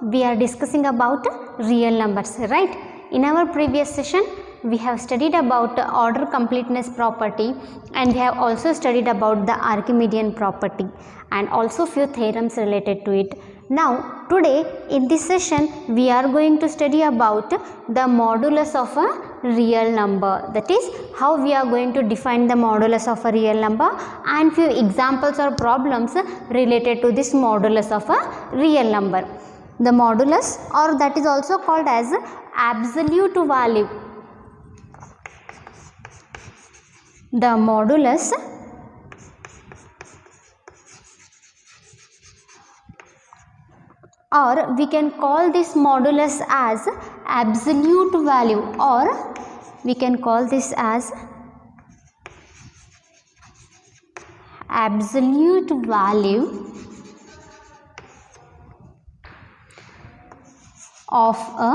we are discussing about real numbers, right? In our previous session we have studied about order completeness property, and we have also studied about the Archimedean property and also few theorems related to it. Now today in this session we are going to study about the modulus of a real number, that is how we are going to define the modulus of a real number and few examples or problems related to this modulus of a real number. The modulus, or that is also called as absolute value. The modulus or we can call this modulus as absolute value, or we can call this as absolute value of a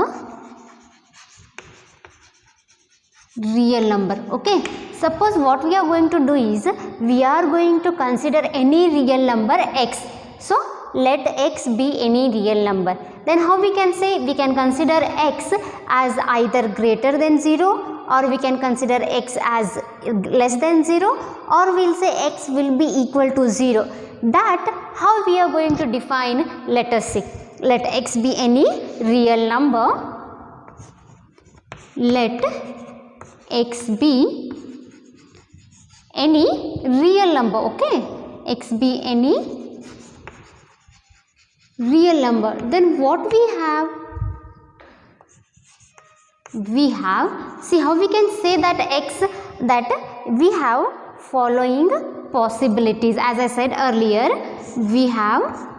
real number. Okay, suppose what we are going to do is we are going to consider any real number x. So let x be any real number. Then how we can say? We can consider x as either greater than 0, or we can consider x as less than 0, or we'll say x will be equal to 0. That how we are going to define? Let us see. Let x be any real number. Let x be any real number. Okay, x be any real number. Then what we have? We have, see how we can say that x, that we have following possibilities. As I said earlier, we have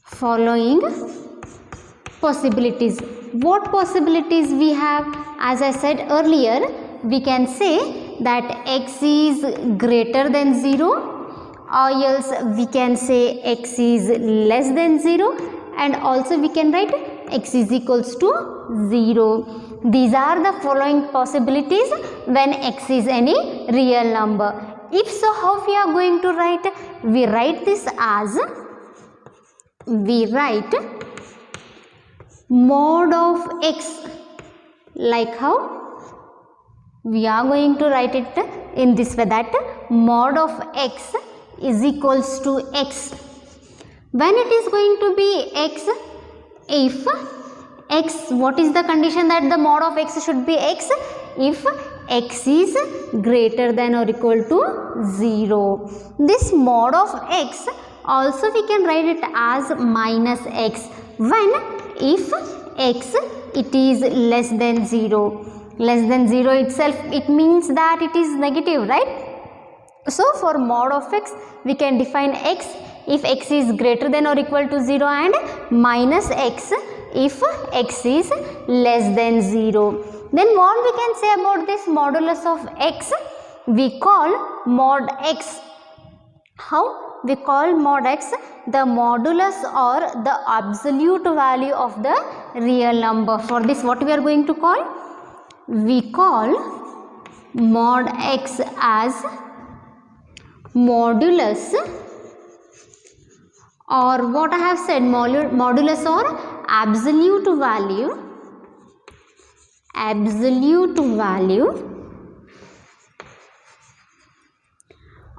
following possibilities. What possibilities we have? As I said earlier, we can say that x is greater than 0, or else we can say x is less than 0, and also we can write x is equals to 0. These are the following possibilities when x is any real number. If so, how we are going to write? We write this as, we write mod of x. Like how? We are going to write it in this way, that mod of x is equals to x. When it is going to be x? If x, what is the condition that the mod of x should be x? If x is greater than or equal to 0. This mod of x also we can write it as minus x. When? If x it is less than 0. Less than 0 itself, it means that it is negative, right? So for mod of x we can define x if x is greater than or equal to 0, and minus x if x is less than 0. Then what we can say about this modulus of x? We call mod x. How? We call mod x the modulus or the absolute value of the real number. For this what we are going to call? We call mod x as modulus, or what I have said, modulus or absolute value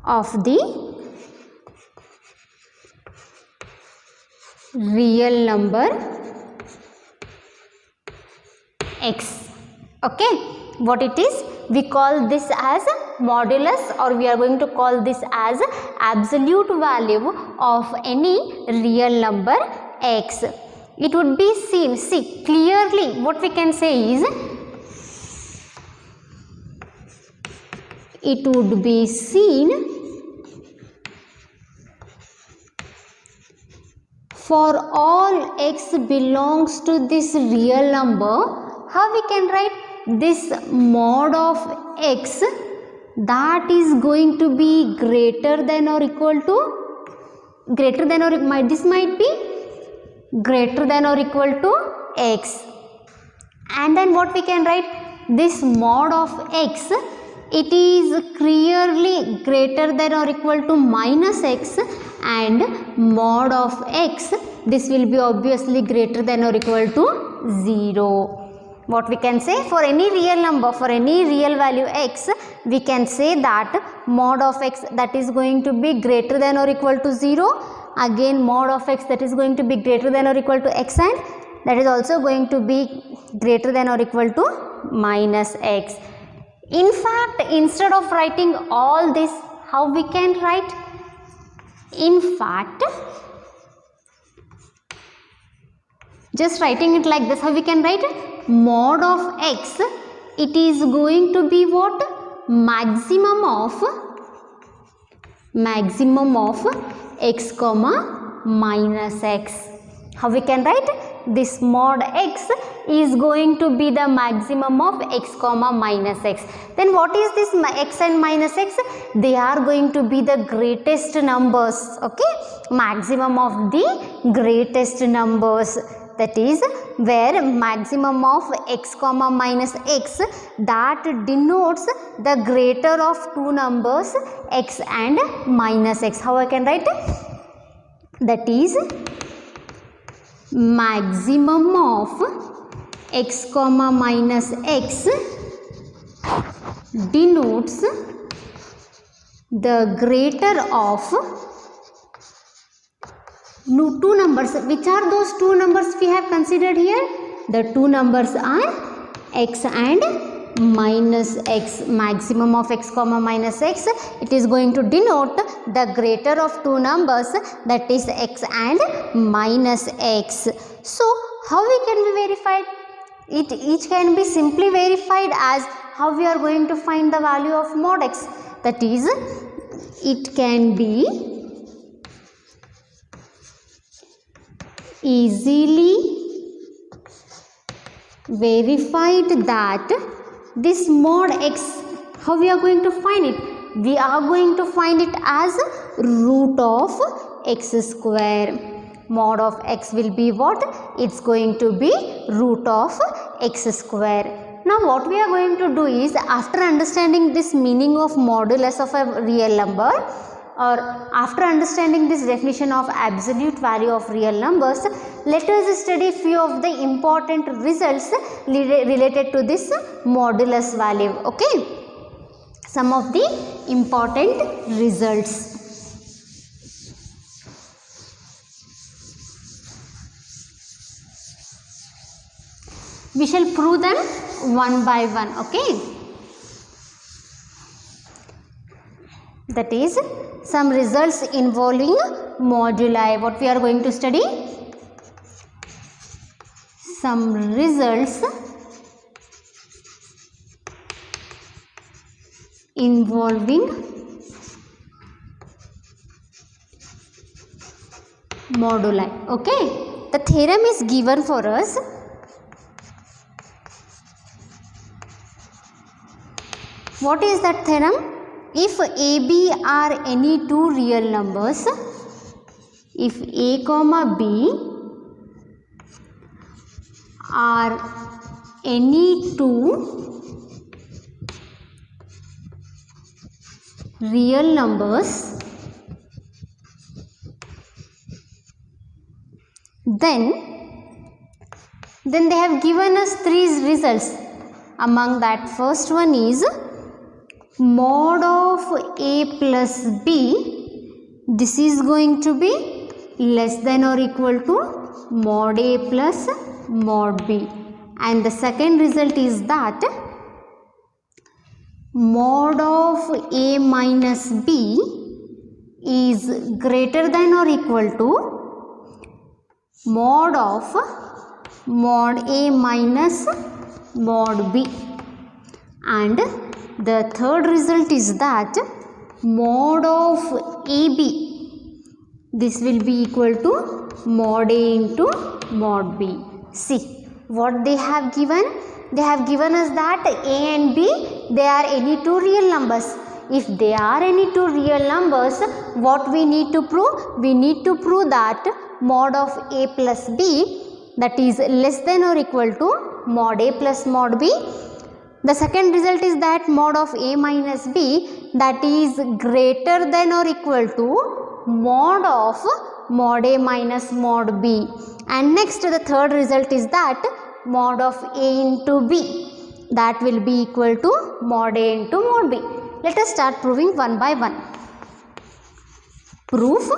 of the real number x. Okay, what it is? We call this as modulus, or we are going to call this as absolute value of any real number x. It would be seen, see clearly what we can say is, it would be seen for all x belongs to this real number. How we can write? This mod of x that is going to be greater than or equal to, this might be greater than or equal to x. And then what we can write? This mod of x, it is clearly greater than or equal to minus x, and mod of x, this will be obviously greater than or equal to 0. What we can say, for any real number, for any real value x, we can say that mod of x that is going to be greater than or equal to 0, again mod of x that is going to be greater than or equal to x, and that is also going to be greater than or equal to minus x. In fact, instead of writing all this, how we can write? In fact, just writing it like this, how we can write it? Mod of x, it is going to be what? Maximum of x comma minus x. How we can write? This mod x is going to be the maximum of x comma minus x. Then what is this x and minus x? They are going to be the greatest numbers, okay? Maximum of the greatest numbers. That is where maximum of x comma minus x, that denotes the greater of two numbers x and minus x. How I can write it? That is maximum of x comma minus x denotes the greater of two numbers. Which are those two numbers we have considered here? The two numbers are x and minus x. Maximum of x comma minus x, it is going to denote the greater of two numbers, that is x and minus x. So how we can be verified? Each can be simply verified as how we are going to find the value of mod x. That is, it can be easily verified that this mod x, how we are going to find it? We are going to find it as root of x square. Mod of x will be what? It's going to be root of x square. Now what we are going to do is, after understanding this meaning of modulus of a real number, or after understanding this definition of absolute value of real numbers, let us study few of the important results related to this modulus value. Okay, some of the important results. We shall prove them one by one. Okay, that is some results involving moduli. What we are going to study? Some results involving moduli. Okay, the theorem is given for us. What is that theorem? If a, b are any two real numbers, if a comma b are any two real numbers, then they have given us three results. Among that, first one is mod of a plus b, this is going to be less than or equal to mod a plus mod b. And the second result is that mod of a minus b is greater than or equal to mod of mod a minus mod b. And the third result is that mod of AB, this will be equal to mod A into mod B. See what they have given. They have given us that A and B, they are any two real numbers. If they are any two real numbers, what we need to prove? We need to prove that mod of A plus B, that is less than or equal to mod A plus mod B. The second result is that mod of A minus B, that is greater than or equal to mod of mod A minus mod B. And next the third result is that mod of A into B, that will be equal to mod A into mod B. Let us start proving one by one. Proof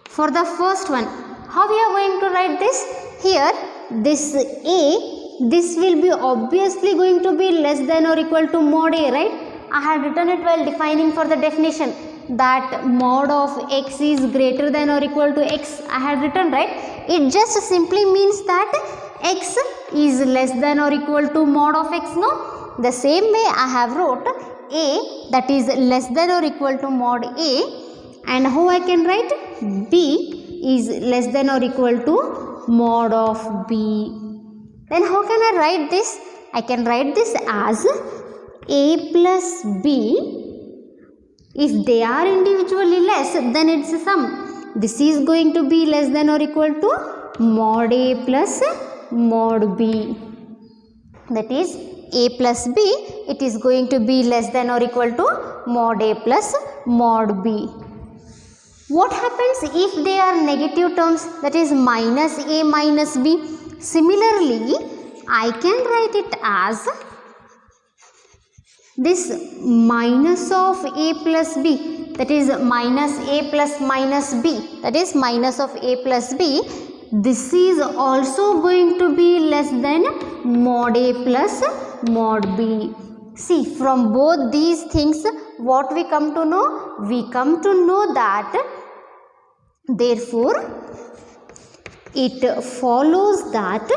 for the first one. How we are going to write this? Here this A, this will be obviously going to be less than or equal to mod A, right? I had written it while defining for the definition that mod of x is greater than or equal to x. I had written, right? It just simply means that x is less than or equal to mod of x, no? The same way I have wrote A, that is less than or equal to mod A, and how I can write? B is less than or equal to mod of B. Then how can I write this? I can write this as A plus B. If they are individually less, then it's a sum. This is going to be less than or equal to mod A plus mod B. That is A plus B, it is going to be less than or equal to mod A plus mod B. What happens if they are negative terms, that is minus A minus B? Similarly, I can write it as this minus of A plus B, that is minus A plus minus B, that is minus of A plus B. This is also going to be less than mod A plus mod B. See, from both these things, what we come to know? We come to know that therefore it follows that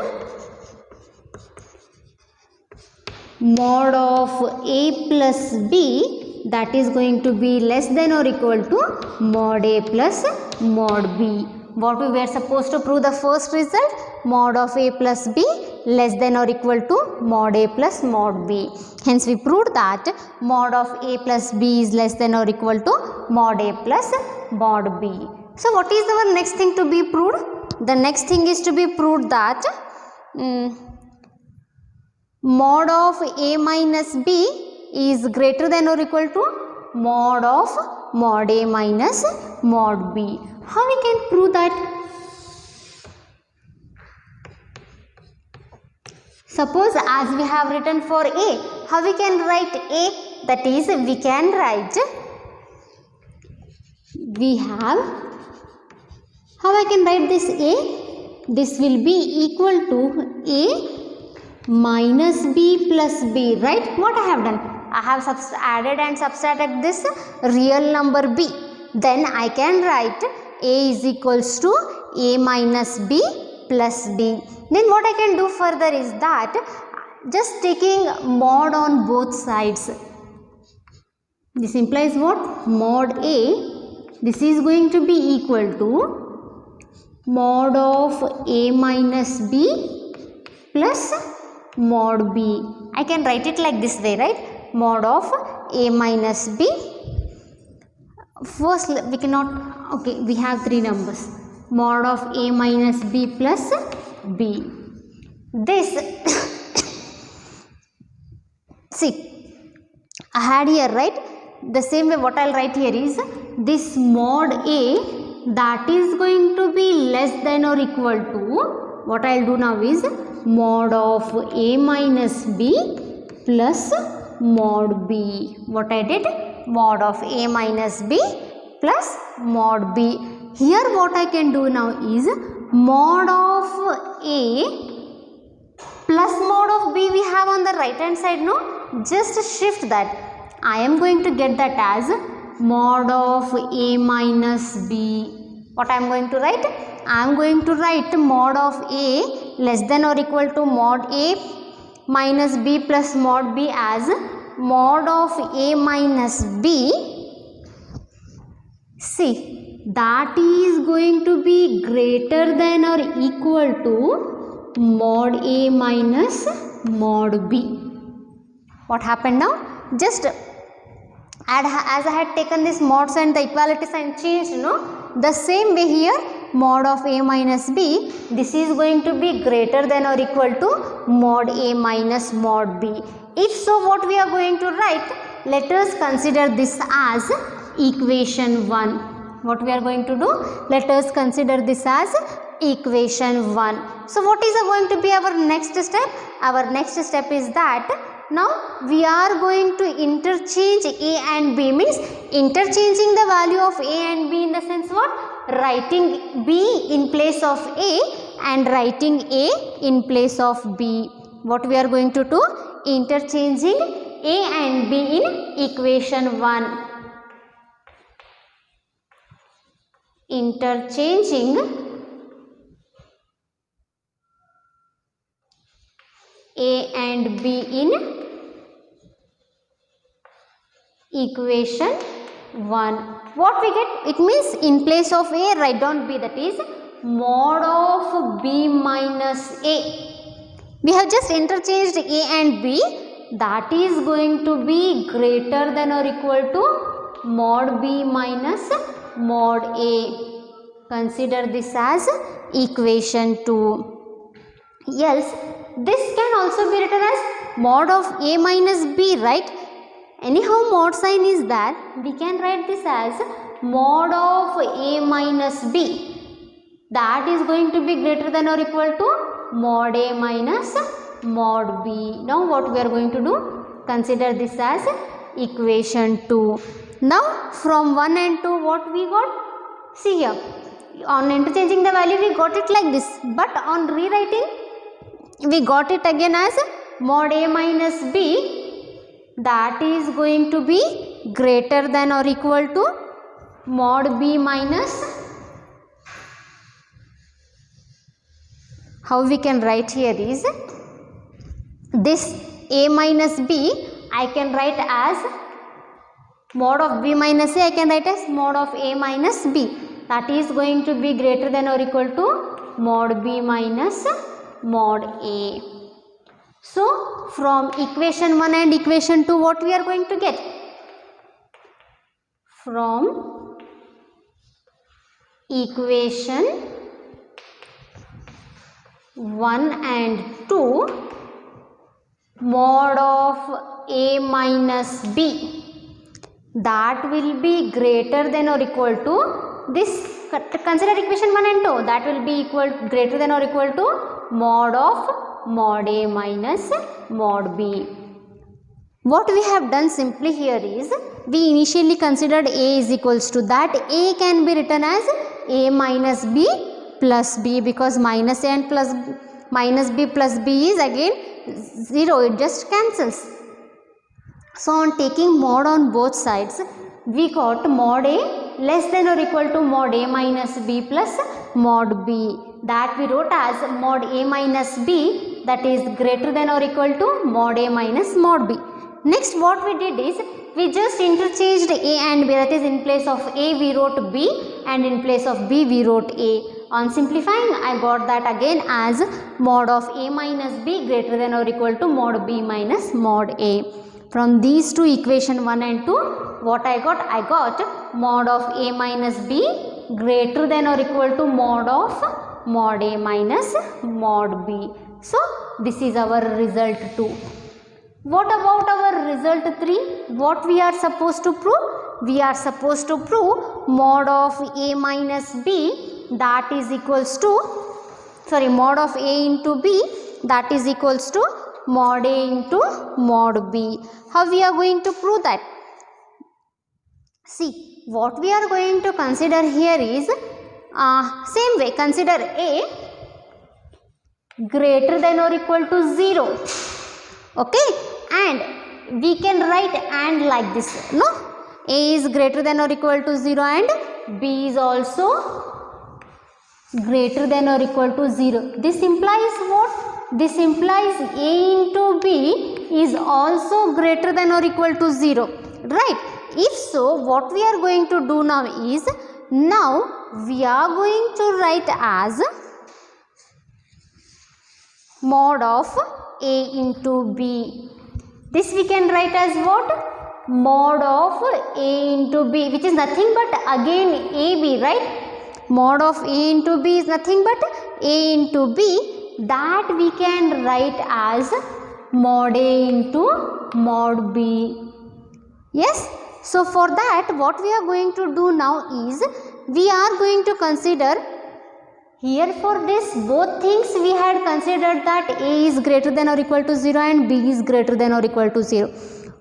mod of A plus B, that is going to be less than or equal to mod A plus mod B. What we were supposed to prove the first result? Mod of A plus B less than or equal to mod A plus mod B. Hence we proved that mod of A plus B is less than or equal to mod A plus mod B. So what is our next thing to be proved? The next thing is to be proved that mod of A minus B is greater than or equal to mod of mod A minus mod B. How we can prove that? Suppose as we have written for A, how we can write A? That is, we can write, we have, how I can write this A? This will be equal to A minus B plus B, right? What I have done? I have added and subtracted this real number B. Then I can write A is equals to A minus B plus D. Then what I can do further is that just taking mod on both sides. This implies what? Mod A, this is going to be equal to mod of A minus B plus mod B. I can write it like this way, right? Mod of A minus B. First we cannot, okay, we have three numbers. Mod of A minus B plus B. This, see, I had here, right? The same way what I'll write here is this mod A, that is going to be less than or equal to, what I'll do now is mod of A minus B plus mod B. What I did? Mod of A minus B plus mod B. Here what I can do now is mod of A plus mod of B we have on the right hand side, no? Just shift that. I am going to get that as mod of A minus B. What I am going to write? I am going to write mod of A less than or equal to mod A minus B plus mod B as mod of A minus B. See, that is going to be greater than or equal to mod A minus mod B. What happened now? Just as I had taken this mod sign, the equality sign changed, no? The same way here, mod of A minus B, this is going to be greater than or equal to mod A minus mod B. If so, what we are going to write? Let us consider this as equation 1. What we are going to do? Let us consider this as equation 1. So what is going to be our next step? Our next step is that now we are going to interchange A and B, means interchanging the value of A and B in the sense what? Writing B in place of A and writing A in place of B. What we are going to do? Interchanging A and B in equation 1. Interchanging A and B in equation 1. What we get? It means in place of A, write down B, that is mod of B minus A. We have just interchanged A and B, that is going to be greater than or equal to mod B minus mod A. Consider this as equation 2. Else, this can also be written as mod of A minus B, right? Anyhow, mod sign is there. We can write this as mod of A minus B. That is going to be greater than or equal to mod A minus mod B. Now, what we are going to do? Consider this as equation 2. Now, from 1 and 2, what we got? See here. On interchanging the value, we got it like this. But on rewriting, we got it again as mod A minus B. That is going to be greater than or equal to mod B minus. How we can write here is this A minus B I can write as mod of B minus A, I can write as mod of A minus B. That is going to be greater than or equal to mod B minus mod A. So, from equation 1 and equation 2, what we are going to get? From equation 1 and 2, mod of A minus B, that will be greater than or equal to this. Consider equation 1 and 2, that will be greater than or equal to mod of mod A minus mod B. What we have done simply here is, we initially considered A is equals to that. A can be written as A minus B plus B, because minus A and plus minus B plus B is again 0, it just cancels. So on taking mod on both sides, we got mod A less than or equal to mod A minus B plus mod B. That we wrote as mod A minus B, that is greater than or equal to mod A minus mod B. Next, what we did is, we just interchanged A and B, that is in place of A we wrote B and in place of B we wrote A. On simplifying, I got that again as mod of A minus B greater than or equal to mod B minus mod A. From these two, equation 1 and 2, what I got? I got mod of A minus B greater than or equal to mod of mod A minus mod B. So, this is our result 2. What about our result 3? What we are supposed to prove? We are supposed to prove mod of A minus B, that is equals to, mod of A into B, that is equals to mod A into mod B. How we are going to prove that? See, what we are going to consider here is, same way, consider A greater than or equal to 0. Okay, and we can write and like this, no? A is greater than or equal to 0 and B is also greater than or equal to 0. This implies what? This implies A into B is also greater than or equal to 0, right? If so, what we are going to do now is, now we are going to write as mod of A into B. This we can write as what? Mod of A into B, which is nothing but again AB, right? Mod of A into B is nothing but A into B. That we can write as mod A into mod B. Yes? So for that, what we are going to do now is, we are going to consider here for this both things we had considered that A is greater than or equal to 0 and B is greater than or equal to 0.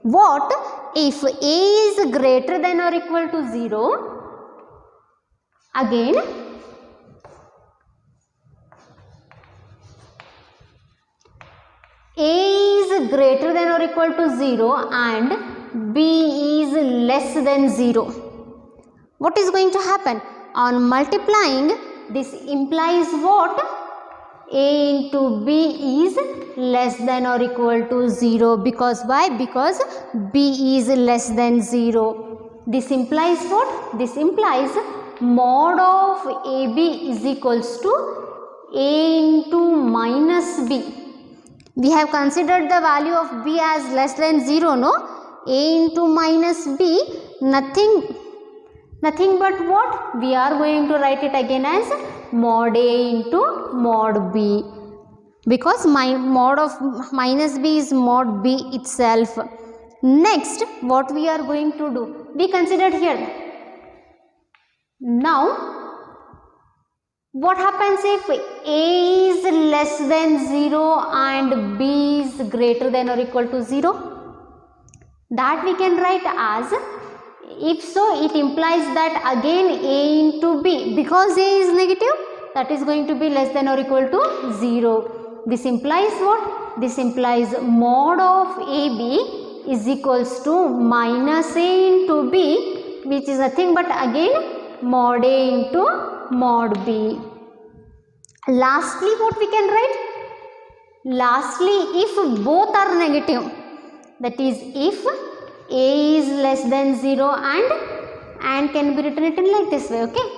What if A is greater than or equal to 0? Again, A is greater than or equal to 0 and B is less than 0. What is going to happen? On multiplying, this implies what? A into B is less than or equal to 0. Because why? Because B is less than 0. This implies what? This implies mod of AB is equals to A into minus B. We have considered the value of B as less than 0, no? A into minus B, nothing but what? We are going to write it again as mod A into mod B, because my mod of minus B is mod B itself. Next, what we are going to do? We considered here. Now, what happens if A is less than 0 and B is greater than or equal to 0? That we can write as, if so, it implies that again A into B, because A is negative, that is going to be less than or equal to 0. This implies what? This implies mod of AB is equals to minus A into B, which is nothing but again mod A into mod B. Lastly, what we can write? Lastly, if both are negative, that is if A is less than 0 and can be written like this way, okay?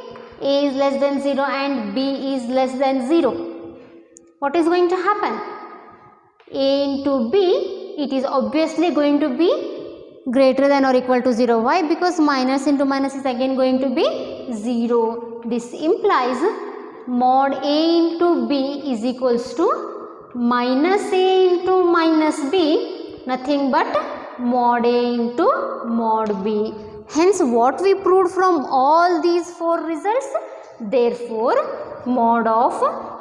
A is less than 0 and B is less than 0. What is going to happen? A into B, it is obviously going to be greater than or equal to 0. Why? Because minus into minus is again going to be 0. This implies mod A into B is equals to minus A into minus B, nothing but mod A into mod B. Hence, what we proved from all these four results? Therefore, mod of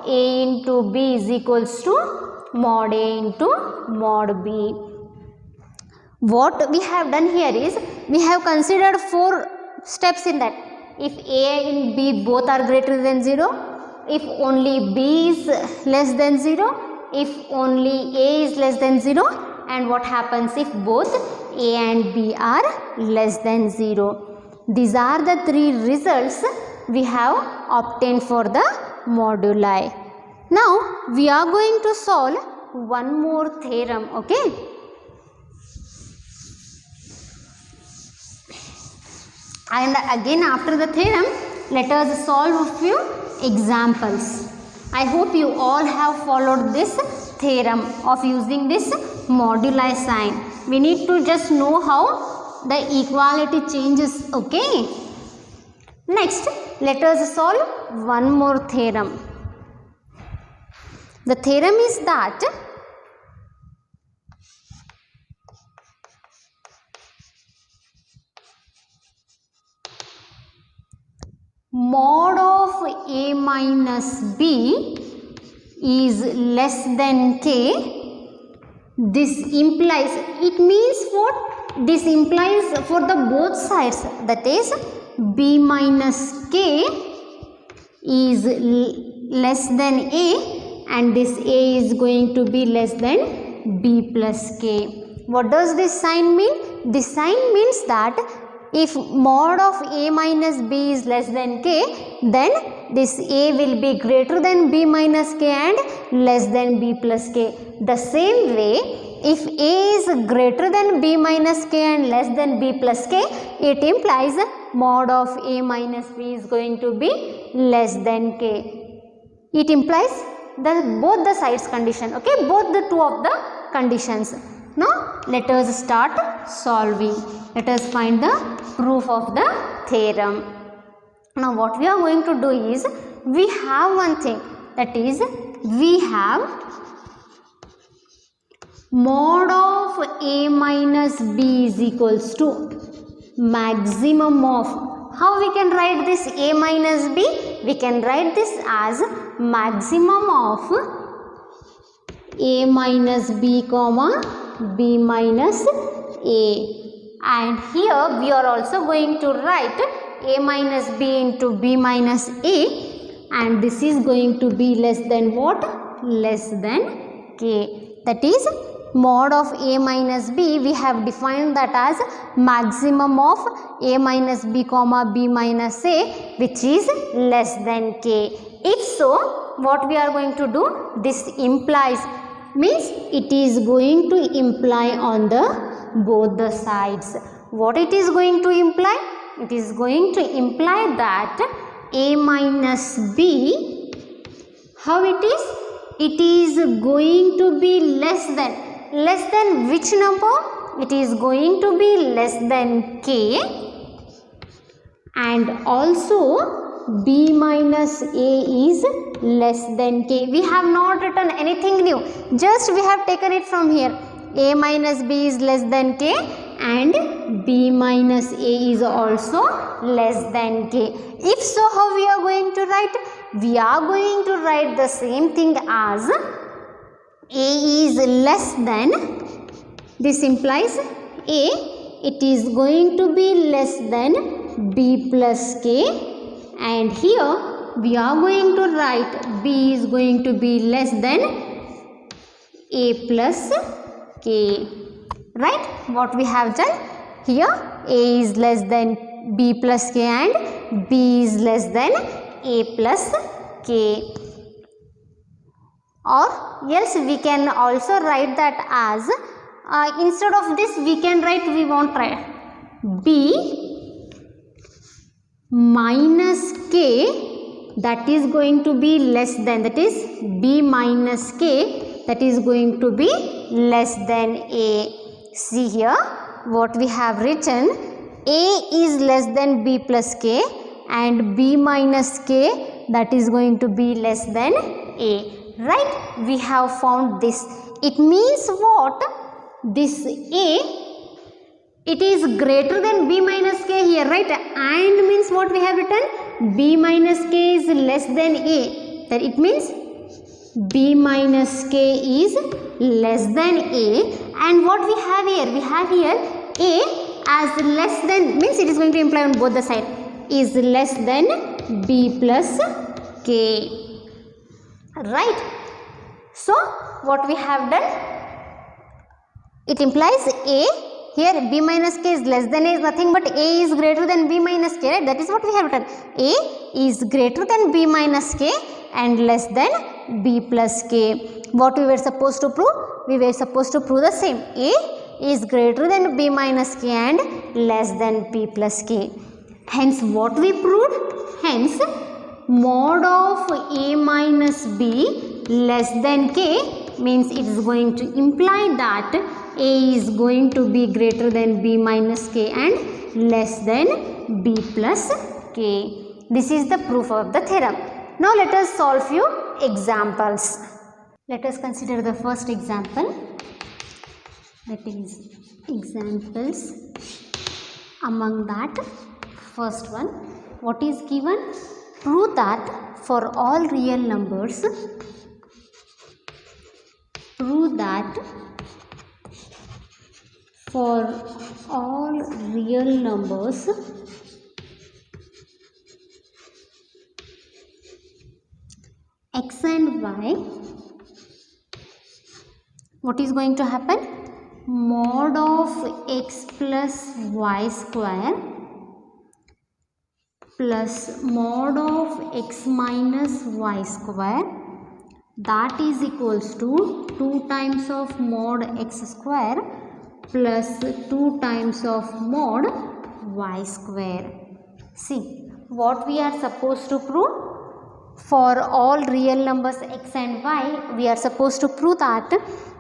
A into B is equals to mod A into mod B. What we have done here is, we have considered four steps in that. If A and B both are greater than 0, if only B is less than 0, if only A is less than 0, and what happens if both A and B are less than 0. These are the three results we have obtained for the moduli. Now, we are going to solve one more theorem, okay? And again, after the theorem, let us solve a few examples. I hope you all have followed this theorem of using this moduli sign. We need to just know how the equality changes, okay? Next, let us solve one more theorem. The theorem is that mod of A minus B is less than K. This implies, it means what? This implies for the both sides, that is B minus K is less than A and this A is going to be less than B plus K. What does this sign mean? This sign means that if mod of A minus B is less than K, then this A will be greater than B minus K and less than B plus K. The same way, if A is greater than B minus K and less than B plus K, it implies mod of A minus B is going to be less than K. It implies both the sides condition, okay, both the two of the conditions. Now, let us start solving. Let us find the proof of the theorem. Now, what we are going to do is, we have one thing, that is, we have mod of A minus B is equals to maximum of, how we can write this A minus B? We can write this as maximum of A minus B comma B minus A. And here we are also going to write A minus B into B minus A, and this is going to be less than what? Less than K. That is mod of A minus B, we have defined that as maximum of A minus B comma B minus A, which is less than K. If so, what we are going to do? This implies, means it is going to imply on the both the sides. What it is going to imply? It is going to imply that A minus B, how it is? It is going to be less than which number? It is going to be less than K, and also B minus A is less than K. We have not written anything new, just we have taken it from here. A minus B is less than K and B minus A is also less than K. If so, how we are going to write? We are going to write the same thing as A is less than, this implies A, it is going to be less than B plus K, and here we are going to write B is going to be less than A plus K. Right? What we have done here, A is less than B plus K and B is less than A plus K. Or else we can also write that as, instead of this we can write, we won't write B minus K, that is going to be less than, that is B minus K, that is going to be less than A. See here what we have written, A is less than B plus K and B minus K, that is going to be less than A. Right? We have found this. It means what? This A, it is greater than B minus K here, right? And means what we have written? B minus K is less than A. That it means B minus K is less than A. And what we have here? We have here A as less than, means it is going to imply on both the side, is less than B plus K. Right? So, what we have done? It implies A, here B minus K is less than A is nothing but A is greater than B minus K, right? That is what we have written. A is greater than B minus K and less than B plus K. What we were supposed to prove? We were supposed to prove the same. A is greater than B minus K and less than B plus K. Hence, what we proved? Hence, mod of A minus B less than K means it is going to imply that A is going to be greater than B minus K and less than B plus K. This is the proof of the theorem. Now let us solve few examples. Let us consider the first example. That is examples. Among that, first one, what is given? Prove that for all real numbers, prove that for all real numbers x and y, what is going to happen? Mod of x plus y square plus mod of x minus y square, that is equals to 2 times of mod x square plus 2 times of mod y square. See, what we are supposed to prove? For all real numbers x and y, we are supposed to prove that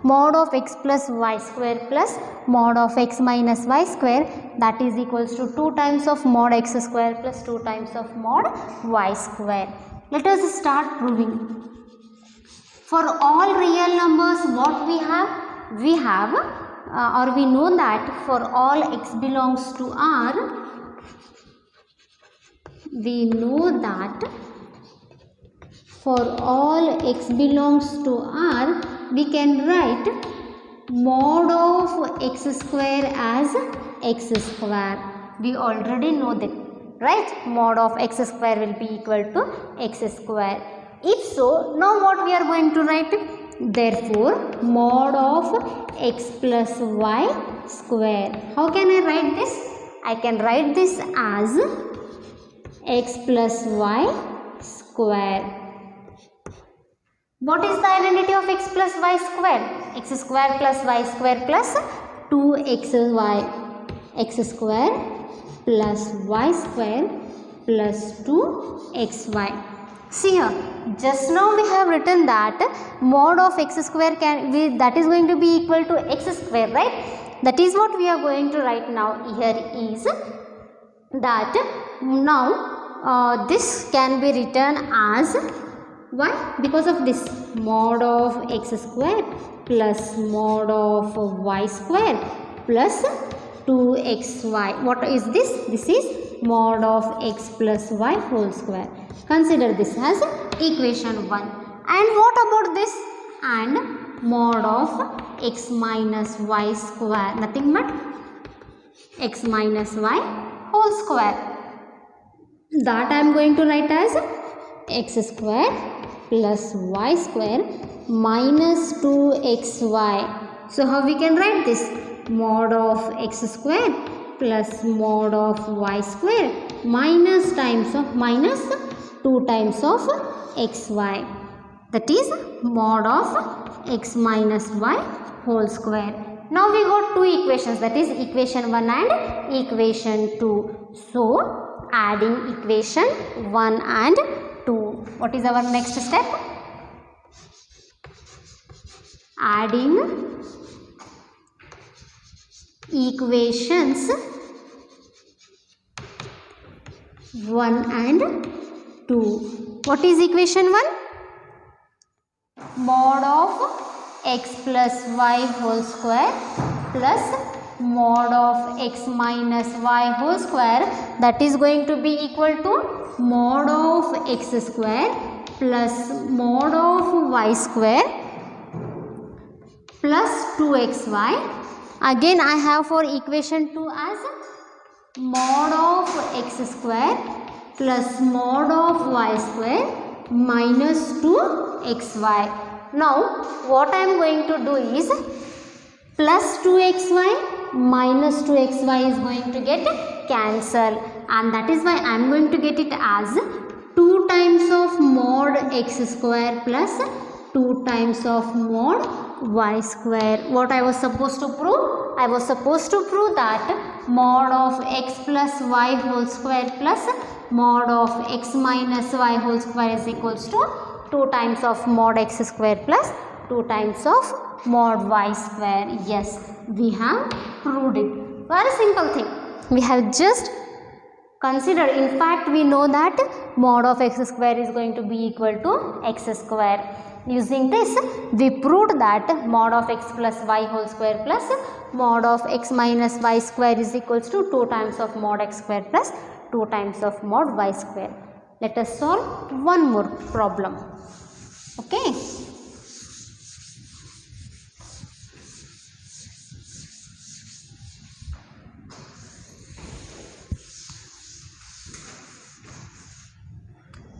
mod of x plus y square plus mod of x minus y square, that is equals to 2 times of mod x square plus 2 times of mod y square. Let us start proving. For all real numbers, what we have? We have or we know that for all x belongs to R, we know that for all x belongs to R, we can write mod of x square as x square. We already know that, right? Mod of x square will be equal to x square. If so, now what we are going to write? Therefore, mod of x plus y square. How can I write this? I can write this as x plus y square. What is the identity of x plus y square? X square plus y square plus 2xy. X square plus y square plus 2xy. See here, just now we have written that mod of x square that is going to be equal to x square, right? That is what we are going to write now. Here is that now this can be written as, why? Because of this mod of x square plus mod of y square plus 2xy. What is this? This is mod of x plus y whole square. Consider this as equation 1. And what about this? And mod of x minus y square. Nothing but x minus y whole square. That I am going to write as x square plus y square minus 2xy. So how we can write this? Mod of x square plus mod of y square minus 2 times of xy. That is mod of x minus y whole square. Now we got two equations, that is equation 1 and equation 2. So adding equation 1 and 2. What is our next step? Adding equations 1 and 2. What is equation 1? Mod of x plus y whole square plus mod of x minus y whole square, that is going to be equal to mod of x square plus mod of y square plus 2xy. Again I have for equation 2 as mod of x square plus mod of y square minus 2xy. Now what I am going to do is plus 2xy minus 2xy is going to get cancelled, and that is why I am going to get it as 2 times of mod x square plus 2 times of mod y square. What I was supposed to prove? I was supposed to prove that mod of x plus y whole square plus mod of x minus y whole square is equals to 2 times of mod x square plus 2 times of mod y square. Yes, we have proved it. Very simple thing. We have just considered. In fact, we know that mod of x square is going to be equal to x square. Using this, we proved that mod of x plus y whole square plus mod of x minus y square is equals to 2 times of mod x square plus 2 times of mod y square. Let us solve one more problem. Okay.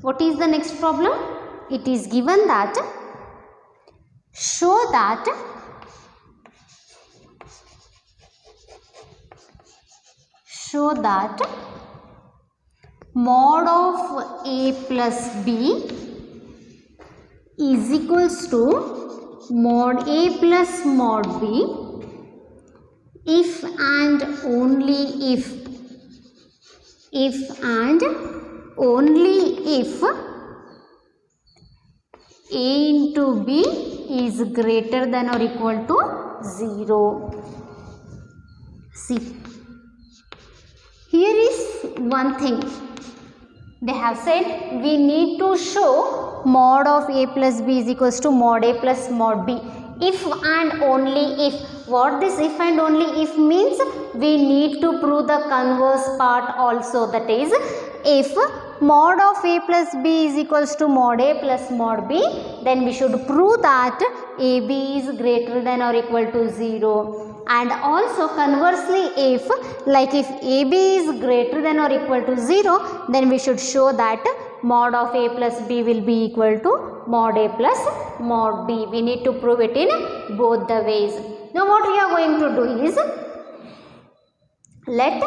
What is the next problem? It is given that show that mod of a plus b is equals to mod a plus mod b if and only if a into b is greater than or equal to 0. See, here is one thing. They have said we need to show mod of a plus b is equals to mod a plus mod b if and only if. What this if and only if means? We need to prove the converse part also, that is if mod of a plus b is equals to mod a plus mod b, then we should prove that ab is greater than or equal to 0. And also conversely, if ab is greater than or equal to 0, then we should show that mod of a plus b will be equal to mod a plus mod b. We need to prove it in both the ways. Now what we are going to do is, let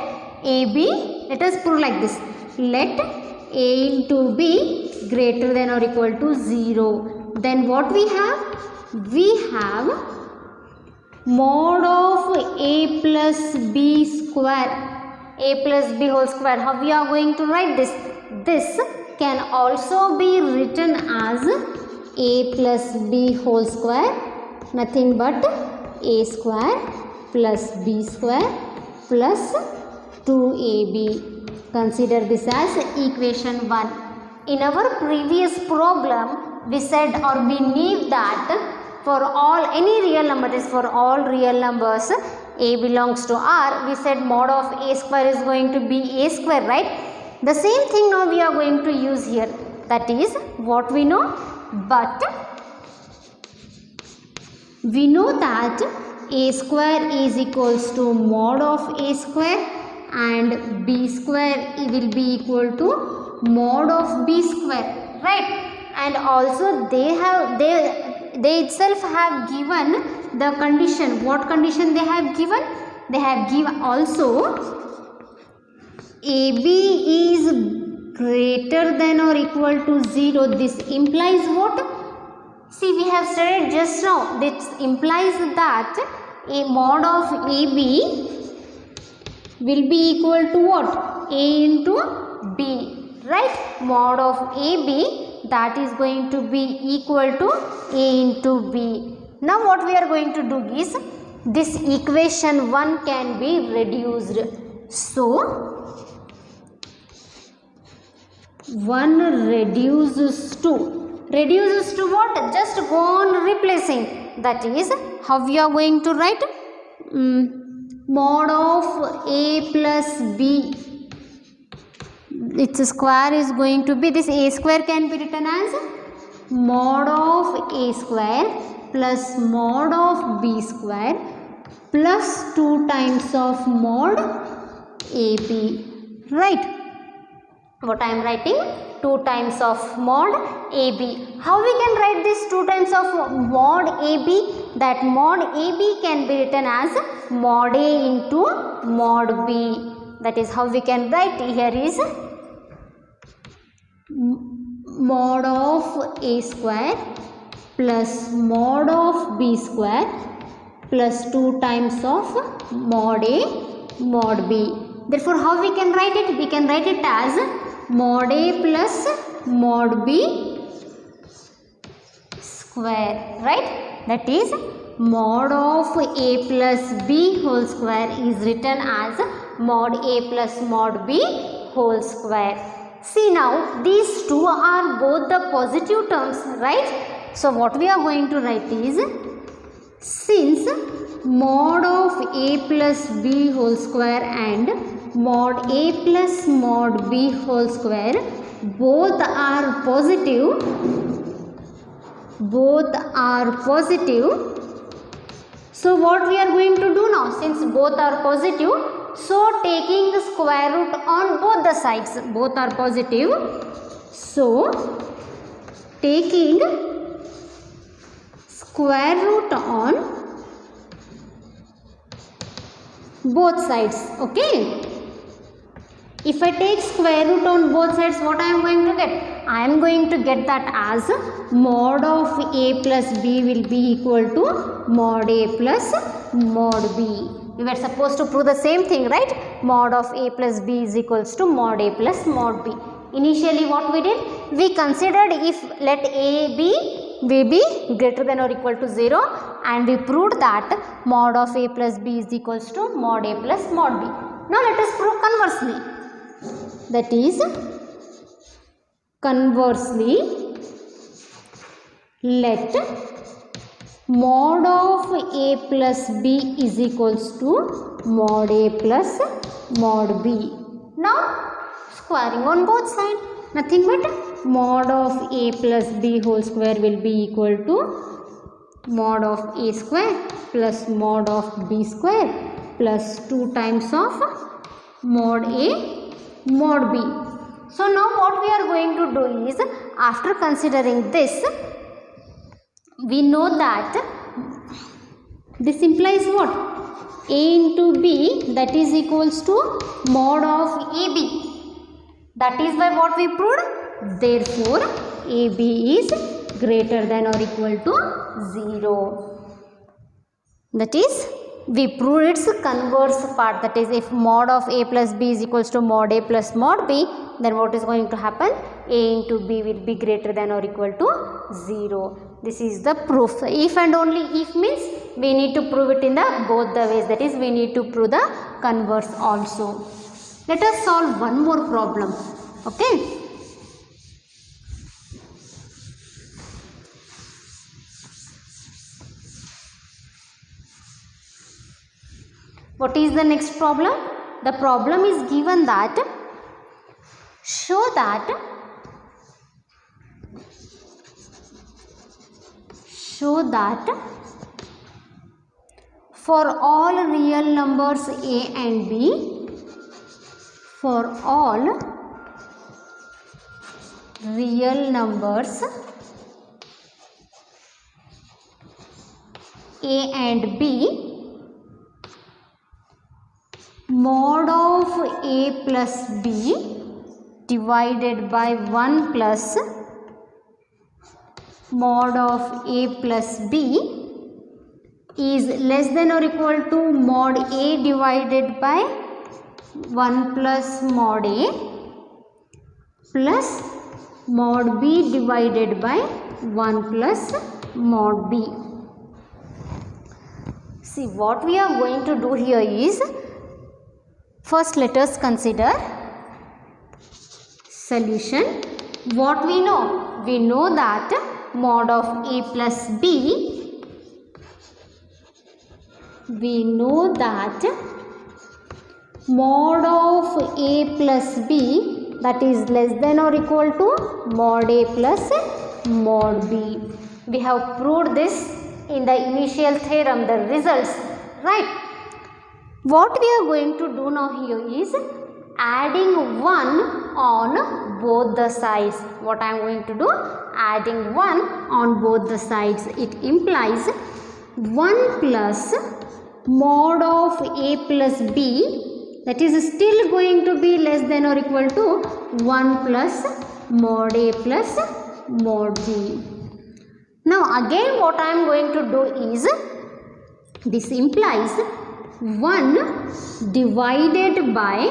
us prove like this. Let a into b greater than or equal to 0. Then what we have? We have mod of a plus b square, a plus b whole square. How we are going to write this? This can also be written as a plus b whole square, nothing but a square plus b square plus 2ab. Consider this as equation 1. In our previous problem, we said or we knew that for all any real number, is for all real numbers a belongs to r, we said mod of a square is going to be a square, right? The same thing now we are going to use here. That is what we know, but we know that a square is equals to mod of a square and b square will be equal to mod of b square, right? And also they itself have given the condition. What condition they have given? They have given also AB is greater than or equal to 0. This implies what? See, we have studied just now. This implies that a mod of AB will be equal to what? A into B, right? Mod of AB, that is going to be equal to A into B. Now what we are going to do is, this equation 1 can be reduced. So 1 reduces to what? Just go on replacing. That is how we are going to write mod of a plus b. Its square is going to be, this a square can be written as mod of a square plus mod of b square plus 2 times of mod ab, right? What I am writing? 2 times of mod AB. How we can write this 2 times of mod AB? That mod AB can be written as mod A into mod B. That is how we can write. Here is mod of A square plus mod of B square plus 2 times of mod A mod B. Therefore, how we can write it? We can write it as mod A plus mod B square, right? That is mod of A plus B whole square is written as mod A plus mod B whole square. See, now these two are both the positive terms, right? So what we are going to write is, since mod of A plus B whole square and mod A plus mod B whole square both are positive, so what we are going to do now, since both are positive, so taking the square root on both the sides, both are positive, so taking square root on both sides, okay? If I take square root on both sides, what I am going to get? I am going to get that as mod of A plus B will be equal to mod A plus mod B. We were supposed to prove the same thing, right? Mod of A plus B is equals to mod A plus mod B. Initially what we did? We considered if let A will be greater than or equal to 0, and we proved that mod of A plus B is equals to mod A plus mod B. Now let us prove conversely. That is, conversely, let mod of A plus B is equals to mod A plus mod B. Now squaring on both sides. Nothing but mod of a plus b whole square will be equal to mod of a square plus mod of b square plus 2 times of mod a mod b. So now what we are going to do is, after considering this, we know that this implies what? A into b, that is equals to mod of ab. That is by what we proved. Therefore, ab is greater than or equal to 0. That is, we proved its converse part. That is, if mod of a plus b is equals to mod a plus mod b, then what is going to happen? A into b will be greater than or equal to 0. This is the proof. If and only if means we need to prove it in the both the ways. That is, we need to prove the converse also. Let us solve one more problem. Okay. What is the next problem? The problem is given that show that for all real numbers a and b, for all real numbers a and b, mod of a plus b divided by 1 plus mod of a plus b is less than or equal to mod a divided by 1 plus mod a plus mod b divided by 1 plus mod b. See, what we are going to do here is, first let us consider solution. What we know? We know that mod of a plus b, mod of a plus b, that is less than or equal to mod a plus mod b. We have proved this in the initial theorem, the results, right? What we are going to do now here is adding 1 on both the sides. What I am going to do? Adding 1 on both the sides. It implies 1 plus mod of a plus b, that is still going to be less than or equal to 1 plus mod a plus mod b. Now again what I am going to do is, this implies 1 divided by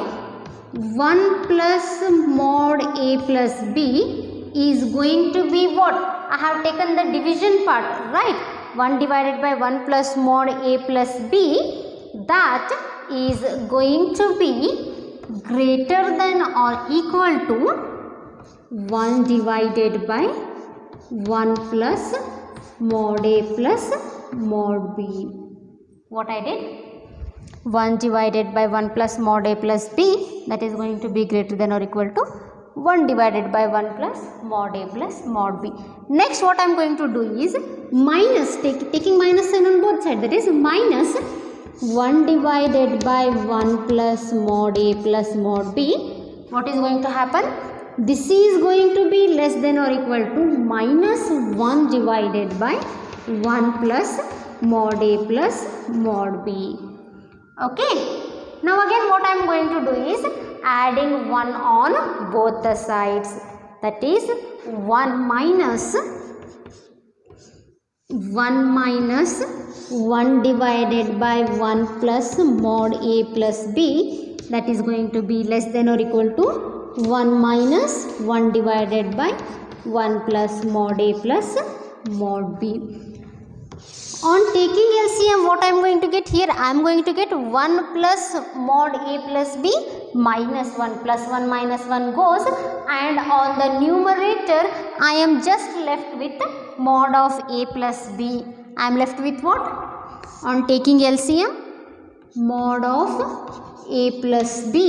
1 plus mod a plus b is going to be what? I have taken the division part, right? 1 divided by 1 plus mod a plus b, that is going to be greater than or equal to 1 divided by 1 plus mod a plus mod b. What I did? 1 divided by 1 plus mod a plus b, that is going to be greater than or equal to 1 divided by 1 plus mod a plus mod b. Next what I am going to do is minus, taking minus sign on both sides, that is minus 1 divided by 1 plus mod a plus mod b. What is going to happen? This is going to be less than or equal to minus 1 divided by 1 plus mod a plus mod b. Okay. Now again what I am going to do is adding 1 on both the sides. That is 1 minus 1 divided by 1 plus mod a plus b, that is going to be less than or equal to 1 minus 1 divided by 1 plus mod a plus mod b. On taking LCM, what I am going to get here? I am going to get 1 plus mod a plus b minus 1 plus 1 minus 1 goes, and on the numerator I am just left with mod of a plus b. I am left with what? On taking LCM, mod of a plus b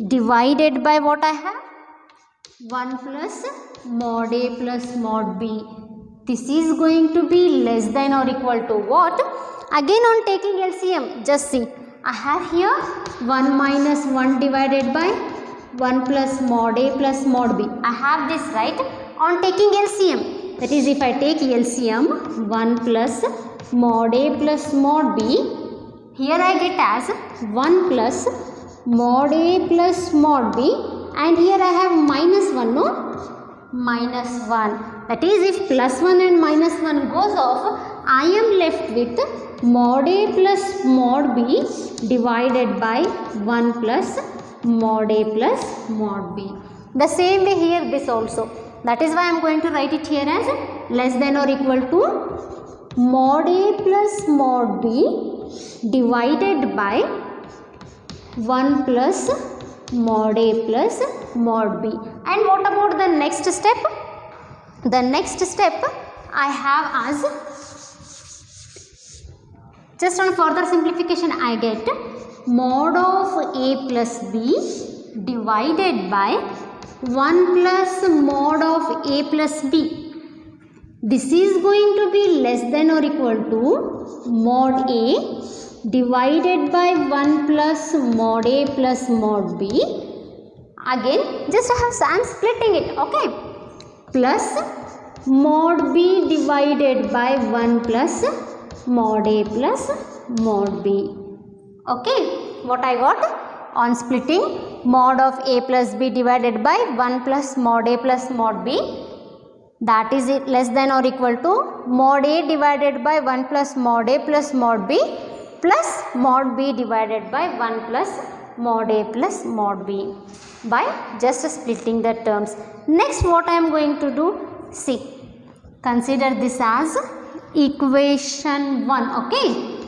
divided by what I have? 1 plus mod A plus mod B. This is going to be less than or equal to what? Again on taking LCM, just see. I have here 1 minus 1 divided by 1 plus mod A plus mod B. I have this, right? On taking LCM, that is if I take LCM 1 plus mod A plus mod B, here I get as 1 plus mod A plus mod B, and here I have minus 1, no? Minus 1. That is if plus 1 and minus 1 goes off, I am left with mod A plus mod B divided by 1 plus mod A plus mod B. The same way here this also. That is why I am going to write it here as less than or equal to mod A plus mod B divided by 1 plus mod A plus mod B. And what about the next step? The next step I have as, just on further simplification, I get mod of A plus B divided by 1 plus mod of A plus B. This is going to be less than or equal to mod A divided by 1 plus mod A plus mod B. Again, just I am splitting it, okay? Plus mod B divided by 1 plus mod A plus mod B. Okay, what I got? On splitting, mod of A plus B divided by 1 plus mod A plus mod B, that is it less than or equal to mod A divided by 1 plus mod A plus mod B plus mod B divided by 1 plus mod A plus mod B, by just splitting the terms. Next what I am going to do, see, consider this as equation 1, okay?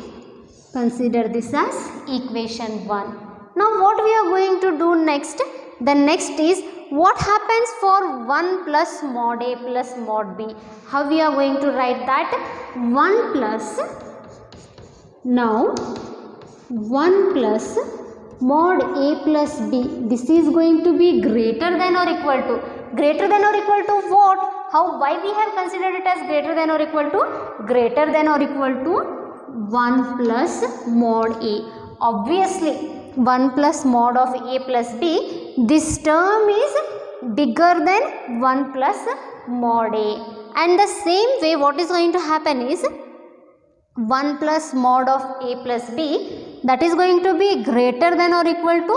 Consider this as equation 1. Now what we are going to do next? The next is what happens for 1 plus mod A plus mod B. How we are going to write that? 1 plus, now 1 plus mod A plus B. This is going to be greater than or equal to. Greater than or equal to what? How? Why we have considered it as greater than or equal to? Greater than or equal to 1 plus mod A. Obviously 1 plus mod of A plus B, this term is bigger than 1 plus mod A. And the same way what is going to happen is 1 plus mod of A plus B, that is going to be greater than or equal to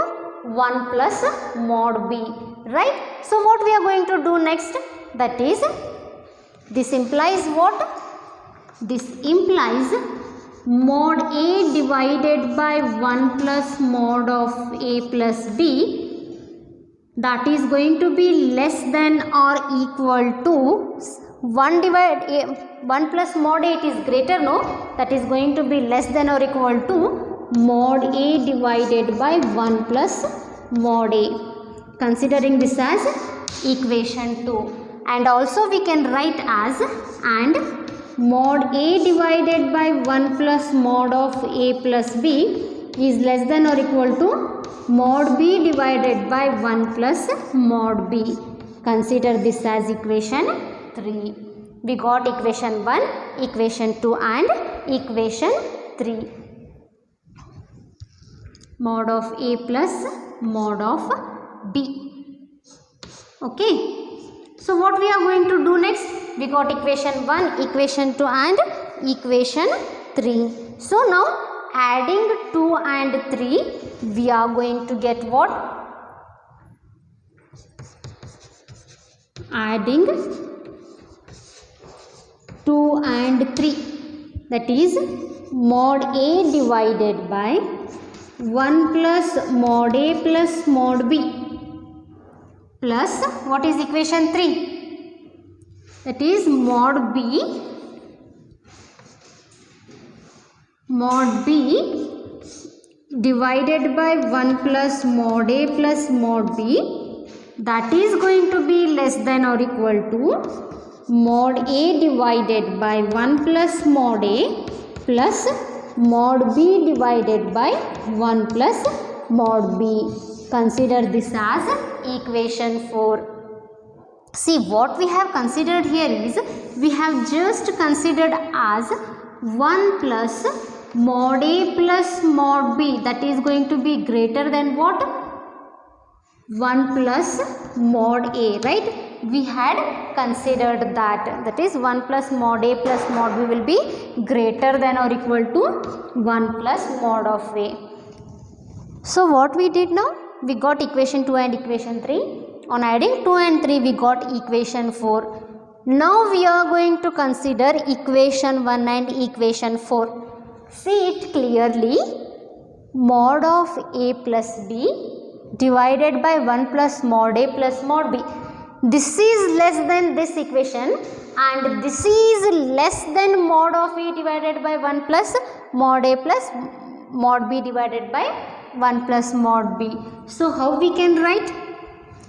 1 plus mod B, right? So what we are going to do next? That is, this implies what? This implies mod A divided by 1 plus mod of A plus B, that is going to be less than or equal to 1 plus mod A, it is greater, no? That is going to be less than or equal to mod A divided by 1 plus mod A. Considering this as equation 2. And also we can write as, and mod A divided by 1 plus mod of A plus B is less than or equal to mod B divided by 1 plus mod B. Consider this as equation 3. We got equation 1, equation 2 and equation 3. Mod of A plus mod of B. Okay. So what we are going to do next? We got equation 1, equation 2 and equation 3. So now adding 2 and 3, we are going to get what? Adding 2 and 3, that is mod A divided by 1 plus mod A plus mod B plus what is equation 3? That is mod B divided by 1 plus mod A plus mod B, that is going to be less than or equal to mod A divided by 1 plus mod A plus mod B divided by 1 plus mod b. Consider this as equation 4. See, what we have considered here is, we have just considered as 1 plus mod a plus mod b, that is going to be greater than what? 1 plus mod a, right? We had considered that is 1 plus mod a plus mod b will be greater than or equal to 1 plus mod of a. So what we did now? We got equation 2 and equation 3. On adding 2 and 3 we got equation 4. Now we are going to consider equation 1 and equation 4. See it clearly. Mod of a plus b divided by 1 plus mod a plus mod b. This is less than this equation, and this is less than mod of a divided by 1 plus mod a plus mod b divided by 1 plus mod b. So how we can write?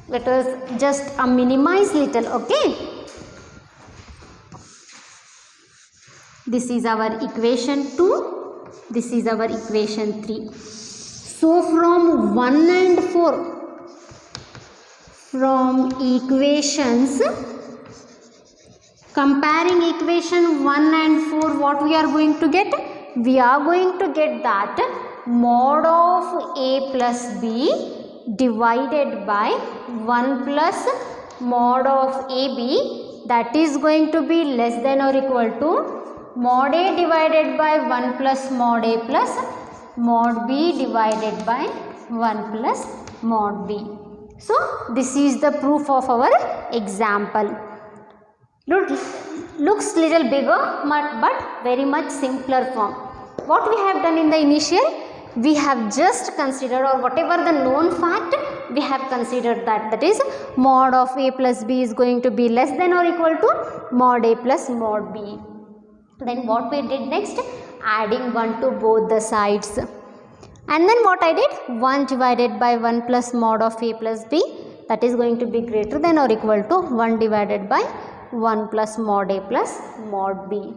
Let us just minimize little, okay? This is our equation 2, this is our equation 3. So from 1 and 4, from equations, comparing equation 1 and 4, what we are going to get? We are going to get that mod of a plus b divided by 1 plus mod of ab, that is going to be less than or equal to mod a divided by 1 plus mod a plus mod b divided by 1 plus mod b. So this is the proof of our example. Looks little bigger but very much simpler form. What we have done in the initial, we have just considered, or whatever the known fact, we have considered that is mod of a plus b is going to be less than or equal to mod a plus mod b. Then what we did next? Adding 1 to both the sides. And then what I did? 1 divided by 1 plus mod of a plus b, that is going to be greater than or equal to 1 divided by 1 plus mod a plus mod b.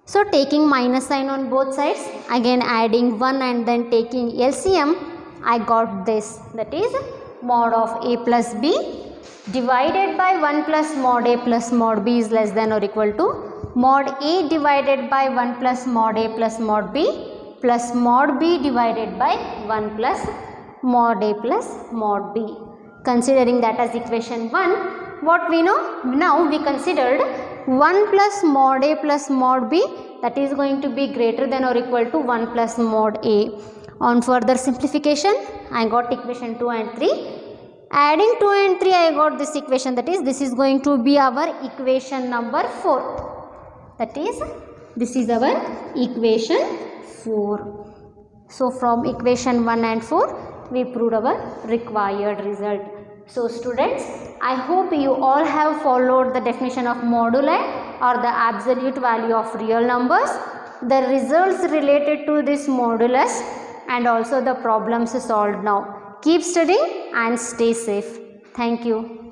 So taking minus sign on both sides, again adding 1 and then taking LCM, I got this, that is mod of a plus b divided by 1 plus mod a plus mod b is less than or equal to mod a divided by 1 plus mod a plus mod b plus mod b divided by 1 plus mod a plus mod b. Considering that as equation 1, what we know? Now we considered 1 plus mod a plus mod b, that is going to be greater than or equal to 1 plus mod a. On further simplification, I got equation 2 and 3. Adding 2 and 3, I got this equation, that is this is going to be our equation number 4. That is, this is our equation 4. So from equation 1 and 4, we proved our required result. So students, I hope you all have followed the definition of moduli or the absolute value of real numbers, the results related to this modulus, and also the problems solved now. Keep studying and stay safe. Thank you.